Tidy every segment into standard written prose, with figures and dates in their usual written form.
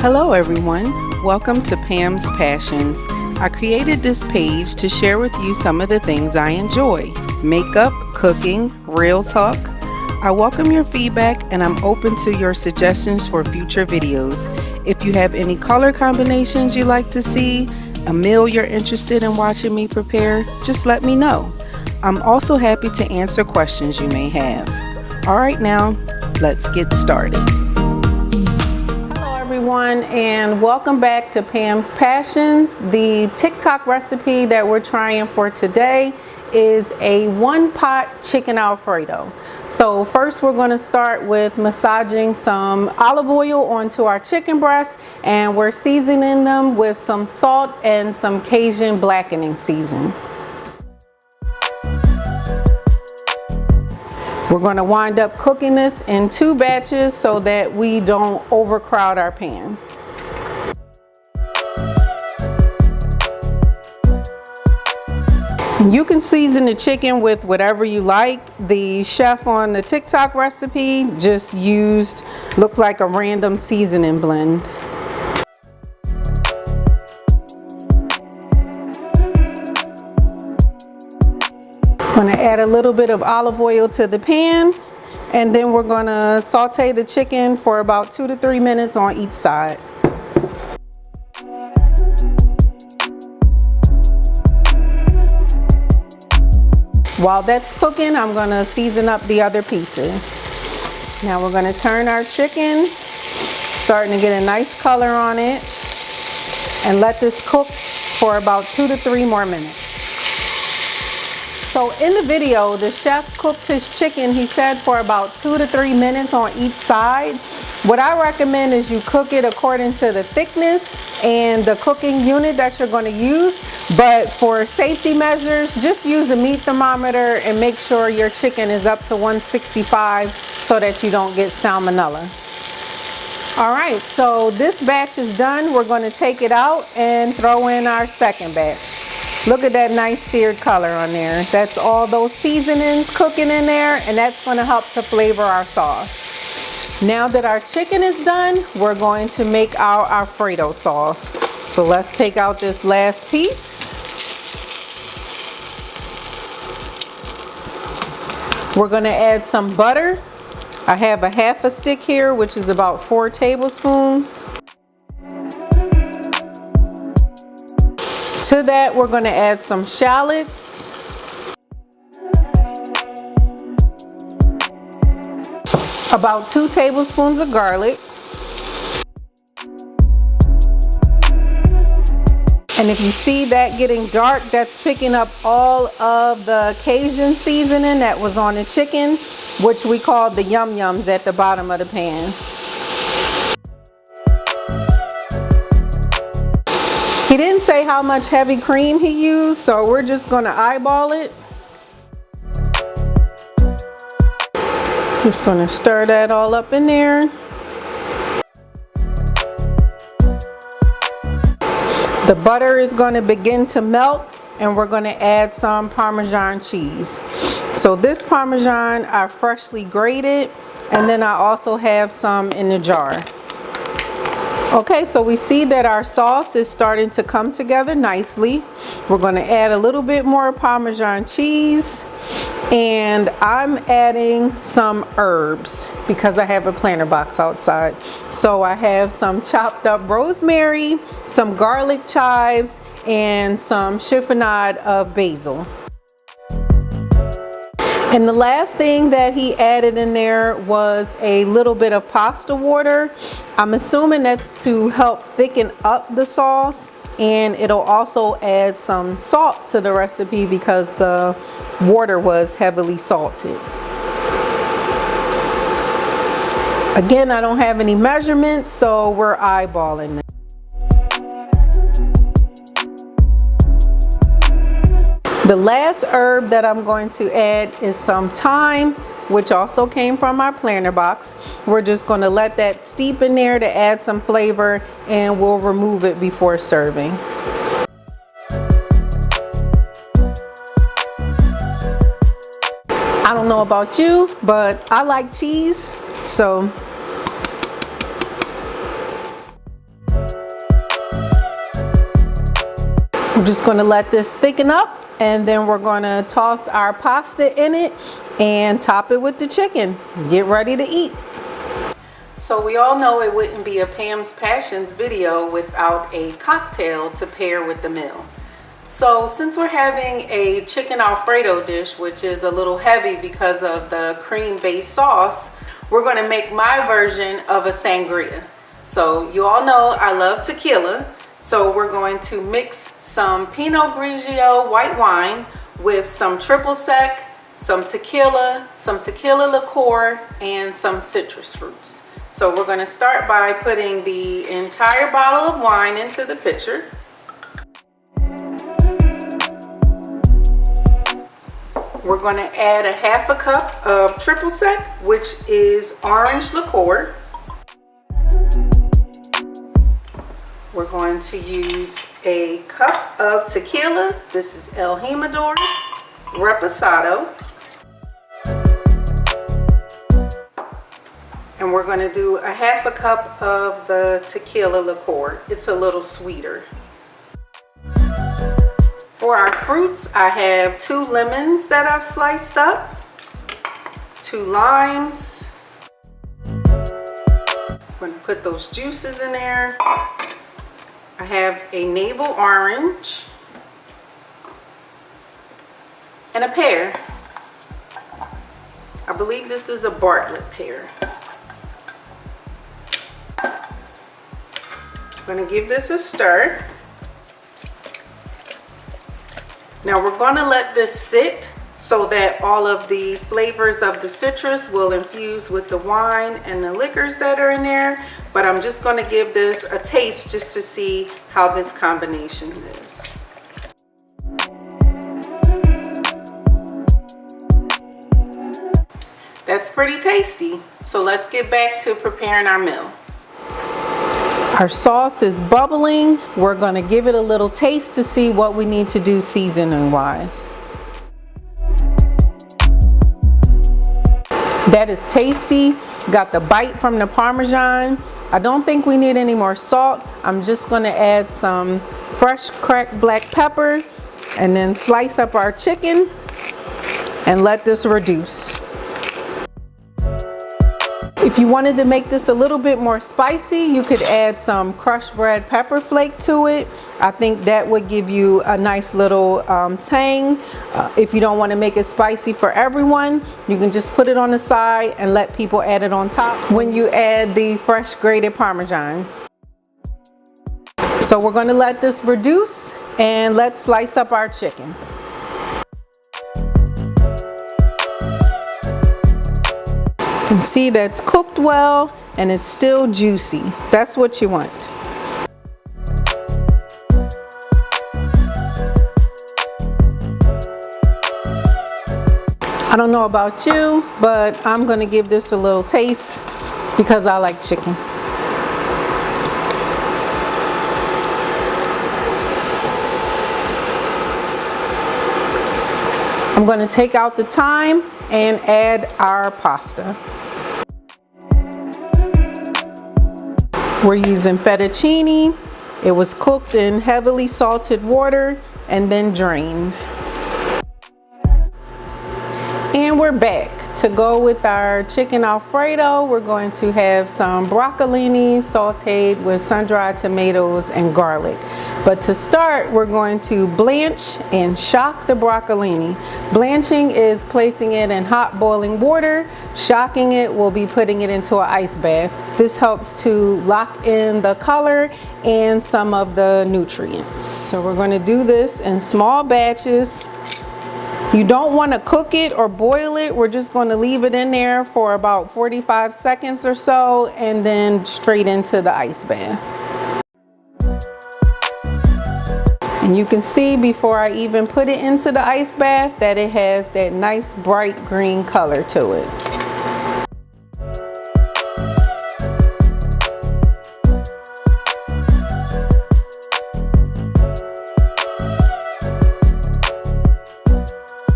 Hello everyone, welcome to Pam's Passions. I created this page to share with you some of the things I enjoy: makeup, cooking, real talk. I welcome your feedback and I'm open to your suggestions for future videos. If you have any color combinations you'd like to see, a meal you're interested in watching me prepare, just let me know. I'm also happy to answer questions you may have. Alright now, let's get started. Everyone, and welcome back to Pam's Passions. The TikTok recipe that we're trying for today is a one-pot chicken Alfredo. So first we're going to start with massaging some olive oil onto our chicken breasts, and we're seasoning them with some salt and some Cajun blackening seasoning. We're going to wind up cooking this in 2 batches so that we don't overcrowd our pan. You can season the chicken with whatever you like. The chef on the TikTok recipe just looked like a random seasoning blend. I'm going to add a little bit of olive oil to the pan, and then we're going to saute the chicken for about 2 to 3 minutes on each side. While that's cooking, I'm going to season up the other pieces. Now we're going to turn our chicken, starting to get a nice color on it, and let this cook for about 2 to 3 more minutes. So in the video, the chef cooked his chicken, he said, for about 2 to 3 minutes on each side. What I recommend is you cook it according to the thickness and the cooking unit that you're going to use. But for safety measures, just use a meat thermometer and make sure your chicken is up to 165 so that you don't get salmonella. All right, so this batch is done. We're going to take it out and throw in our second batch. Look at that nice seared color on there. That's all those seasonings cooking in there, and that's going to help to flavor our sauce. Now that our chicken is done, we're going to make our Alfredo sauce. So let's take out this last piece. We're going to add some butter. I have a half a stick here, which is about 4 tablespoons. To that, we're going to add some shallots, about 2 tablespoons of garlic, and if you see that getting dark, that's picking up all of the Cajun seasoning that was on the chicken, which we call the yum yums at the bottom of the pan. He didn't say how much heavy cream he used, so we're just going to eyeball it. Just going to stir that all up in there. The butter is going to begin to melt, and we're going to add some Parmesan cheese. So this Parmesan I freshly grated, and then I also have some in the jar. Okay, so we see that our sauce is starting to come together nicely. We're going to add a little bit more Parmesan cheese, and I'm adding some herbs because I have a planter box outside. So I have some chopped up rosemary, some garlic chives, and some chiffonade of basil. And the last thing that he added in there was a little bit of pasta water. I'm assuming that's to help thicken up the sauce, and it'll also add some salt to the recipe because the water was heavily salted. Again, I don't have any measurements, so we're eyeballing this. The last herb that I'm going to add is some thyme, which also came from our planter box. We're just going to let that steep in there to add some flavor, and we'll remove it before serving. I don't know about you, but I like cheese, so I'm just going to let this thicken up, and then we're going to toss our pasta in it and top it with the chicken. Get ready to eat. So we all know it wouldn't be a Pam's Passions video without a cocktail to pair with the meal. So since we're having a chicken Alfredo dish, which is a little heavy because of the cream-based sauce, we're going to make my version of a sangria. So you all know I love tequila. So we're going to mix some Pinot Grigio white wine with some triple sec, some tequila liqueur, and some citrus fruits. So we're going to start by putting the entire bottle of wine into the pitcher. We're going to add a half a cup of triple sec, which is orange liqueur. We're going to use a cup of tequila. This is El Jimador Reposado. And we're going to do a half a cup of the tequila liqueur. It's a little sweeter. For our fruits, I have 2 lemons that I've sliced up, 2 limes. I'm going to put those juices in there. I have a navel orange and a pear. I believe this is a Bartlett pear. I'm going to give this a stir. Now we're going to let this sit so that all of the flavors of the citrus will infuse with the wine and the liquors that are in there. But I'm just going to give this a taste just to see how this combination is. That's pretty tasty. So let's get back to preparing our meal. Our sauce is bubbling. We're going to give it a little taste to see what we need to do seasoning wise. That is tasty. Got the bite from the Parmesan. I don't think we need any more salt. I'm just going to add some fresh cracked black pepper and then slice up our chicken and let this reduce. If you wanted to make this a little bit more spicy, you could add some crushed red pepper flake to it. I think that would give you a nice little tang. If you don't want to make it spicy for everyone, you can just put it on the side and let people add it on top when you add the fresh grated Parmesan. So we're going to let this reduce and let's slice up our chicken. You can see that's cooked well and it's still juicy. That's what you want. I don't know about you, but I'm gonna give this a little taste because I like chicken. I'm gonna take out the thyme and add our pasta. We're using fettuccine. It was cooked in heavily salted water and then drained. And we're back. To go with our chicken Alfredo, we're going to have some broccolini sauteed with sun-dried tomatoes and garlic. But to start, we're going to blanch and shock the broccolini. Blanching is placing it in hot boiling water. Shocking it will be putting it into an ice bath. This helps to lock in the color and some of the nutrients. So we're going to do this in small batches. You don't want to cook it or boil it. We're just going to leave it in there for about 45 seconds or so and then straight into the ice bath. And you can see before I even put it into the ice bath that it has that nice bright green color to it.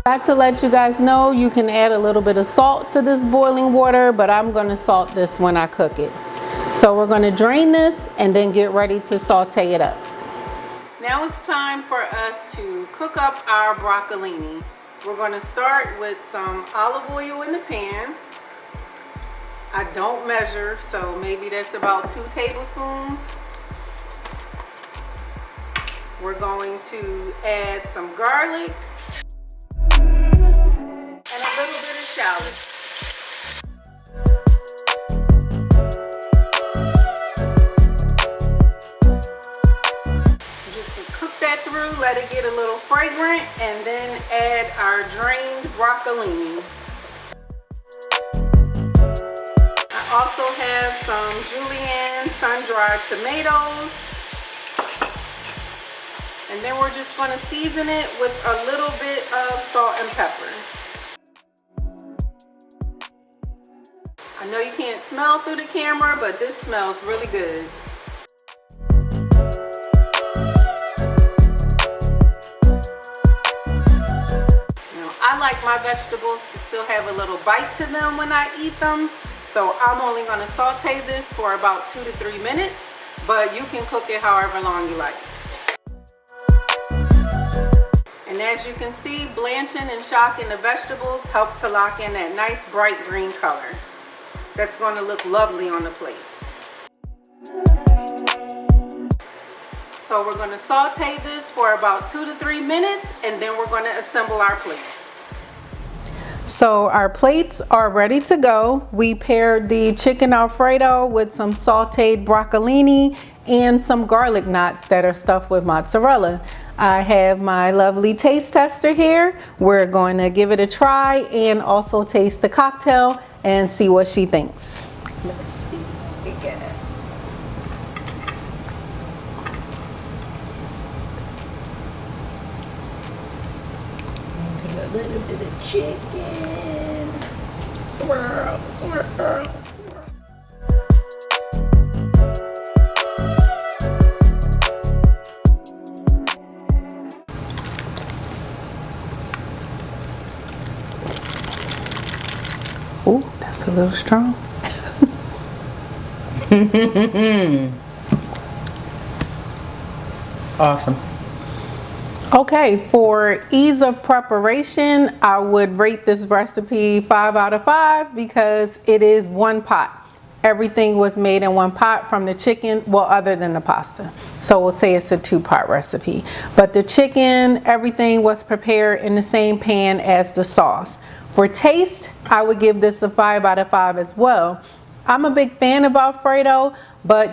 I have to let you guys know you can add a little bit of salt to this boiling water, but I'm going to salt this when I cook it. So we're going to drain this and then get ready to saute it up. Now it's time for us to cook up our broccolini. We're going to start with some olive oil in the pan. I don't measure, so maybe that's about 2 tablespoons. We're going to add some garlic and a little bit of shallot. That through, let it get a little fragrant, and then add our drained broccolini. I also have some julienne sun-dried tomatoes, and then we're just going to season it with a little bit of salt and pepper. I know you can't smell through the camera, but this smells really good. I like my vegetables to still have a little bite to them when I eat them, so I'm only going to saute this for about 2 to 3 minutes, but you can cook it however long you like. And as you can see, blanching and shocking the vegetables help to lock in that nice bright green color. That's going to look lovely on the plate. So we're going to saute this for about 2 to 3 minutes, and then we're going to assemble our plates. So our plates are ready to go. We paired the chicken Alfredo with some sauteed broccolini and some garlic knots that are stuffed with mozzarella. I have my lovely taste tester here. We're going to give it a try and also taste the cocktail and see what she thinks. Let's see again. A little bit of chicken. Swirl, swirl, swirl. Oh, that's a little strong. Awesome. Okay, for ease of preparation, I would rate this recipe 5 out of 5 because it is one pot. Everything was made in one pot from the chicken, well, other than the pasta. So we'll say it's a 2-part recipe. But the chicken, everything was prepared in the same pan as the sauce. For taste, I would give this a 5 out of 5 as well. I'm a big fan of Alfredo, but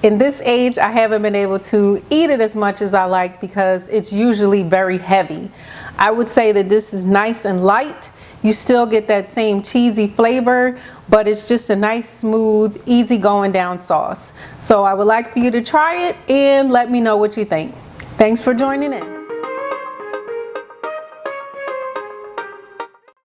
in this age, I haven't been able to eat it as much as I like because it's usually very heavy. I would say that this is nice and light. You still get that same cheesy flavor, but it's just a nice, smooth, easy going down sauce. So I would like for you to try it and let me know what you think. Thanks for joining in.